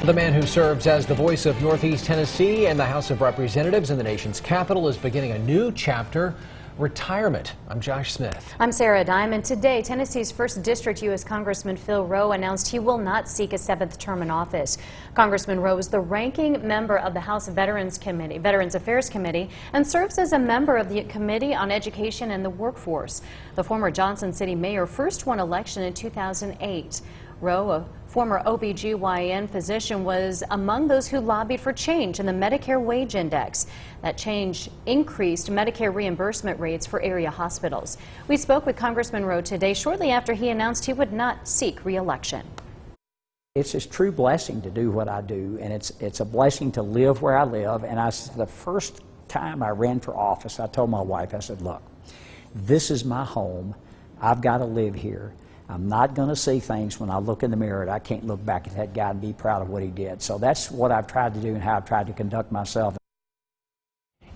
The man who serves as the voice of Northeast Tennessee and the House of Representatives in the nation's capital is beginning a new chapter, retirement. I'm Josh Smith. I'm Sarah Diamond. Today, Tennessee's 1st District U.S. Congressman Phil Rowe announced he will not seek a 7th term in office. Congressman Rowe is the ranking member of the House Veterans Affairs Committee and serves as a member of the Committee on Education and the Workforce. The former Johnson City mayor first won election in 2008. Rowe, a former OB/GYN physician, was among those who lobbied for change in the Medicare wage index. That change increased Medicare reimbursement rates for area hospitals. We spoke with Congressman Rowe today shortly after he announced he would not seek re-election. It's a true blessing to do what I do, and it's a blessing to live where I live. And the first time I ran for office, I told my wife, I said, look, this is my home. I've got to live here. I'm not going to see things when I look in the mirror and I can't look back at that guy and be proud of what he did. So that's what I've tried to do and how I've tried to conduct myself.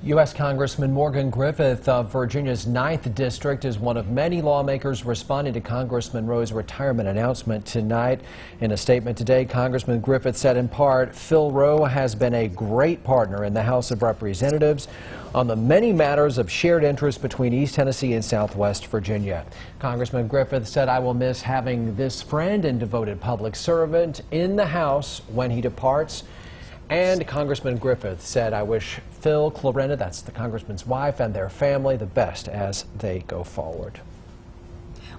U.S. Congressman Morgan Griffith of Virginia's 9th District is one of many lawmakers responding to Congressman Rowe's retirement announcement tonight. In a statement today, Congressman Griffith said in part, Phil Rowe has been a great partner in the House of Representatives on the many matters of shared interest between East Tennessee and Southwest Virginia. Congressman Griffith said, I will miss having this friend and devoted public servant in the House when he departs. And Congressman Griffith said, I wish Phil, Clarenda, that's the congressman's wife, and their family the best as they go forward.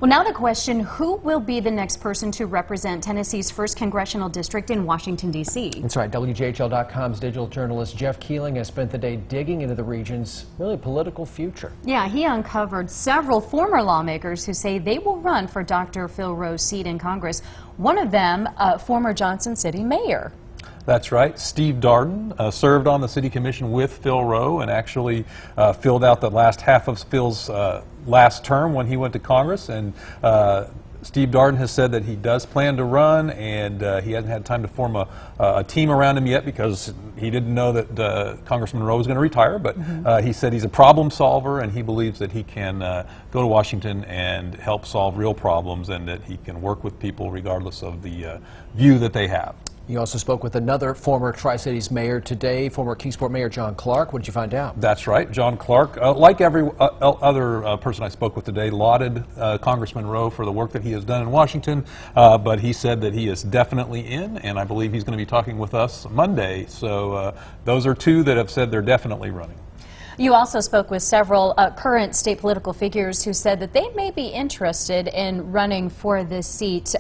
Well, now the question, who will be the next person to represent Tennessee's 1st Congressional District in Washington, D.C.? That's right. WJHL.com's digital journalist Jeff Keeling has spent the day digging into the region's really political future. Yeah, he uncovered several former lawmakers who say they will run for Dr. Phil Rowe's seat in Congress. One of them, former Johnson City mayor. That's right. Steve Darden served on the City Commission with Phil Rowe and actually filled out the last half of Phil's last term when he went to Congress. And Steve Darden has said that he does plan to run, and he hasn't had time to form a team around him yet because he didn't know that Congressman Rowe was going to retire. But he said he's a problem solver, and he believes that he can go to Washington and help solve real problems, and that he can work with people regardless of the view that they have. You also spoke with another former Tri-Cities mayor today, former Kingsport Mayor John Clark. What did you find out? That's right. John Clark, like every other person I spoke with today, lauded Congressman Rowe for the work that he has done in Washington, but he said that he is definitely in, and I believe he's going to be talking with us Monday. So those are two that have said they're definitely running. You also spoke with several current state political figures who said that they may be interested in running for this seat.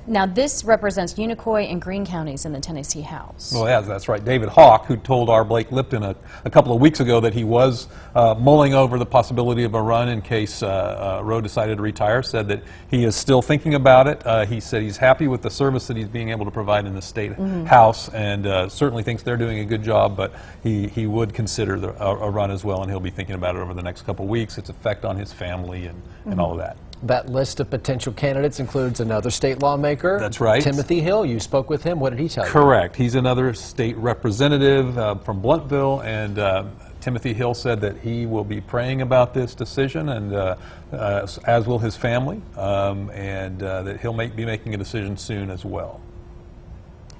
Now, this represents Unicoi and Greene counties in the Tennessee House. Well, yeah, that's right. David Hawk, who told our Blake Lipton a couple of weeks ago that he was mulling over the possibility of a run in case Rowe decided to retire, said that he is still thinking about it. He said he's happy with the service that he's being able to provide in the state house, and certainly thinks they're doing a good job, but he would consider a run as well, and he'll be thinking about it over the next couple of weeks, its effect on his family and all of that. That list of potential candidates includes another state lawmaker. That's right. Timothy Hill. You spoke with him. What did he tell you? Correct. He's another state representative from Blountville, and Timothy Hill said that he will be praying about this decision, and as will his family, and that he'll be making a decision soon as well.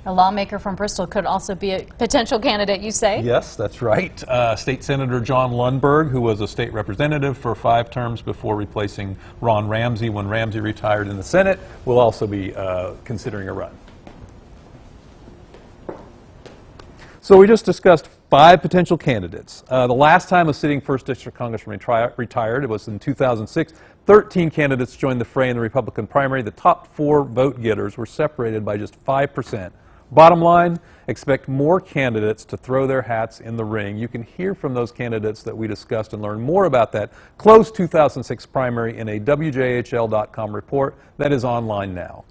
A lawmaker from Bristol could also be a potential candidate, you say? Yes, that's right. State Senator John Lundberg, who was a state representative for 5 terms before replacing Ron Ramsey when Ramsey retired in the Senate, will also be considering a run. So we just discussed 5 potential candidates. The last time a sitting 1st District Congressman retired, it was in 2006. 13 candidates joined the fray in the Republican primary. The top 4 vote getters were separated by just 5%. Bottom line, expect more candidates to throw their hats in the ring. You can hear from those candidates that we discussed and learn more about that closed 2006 primary in a WJHL.com report that is online now.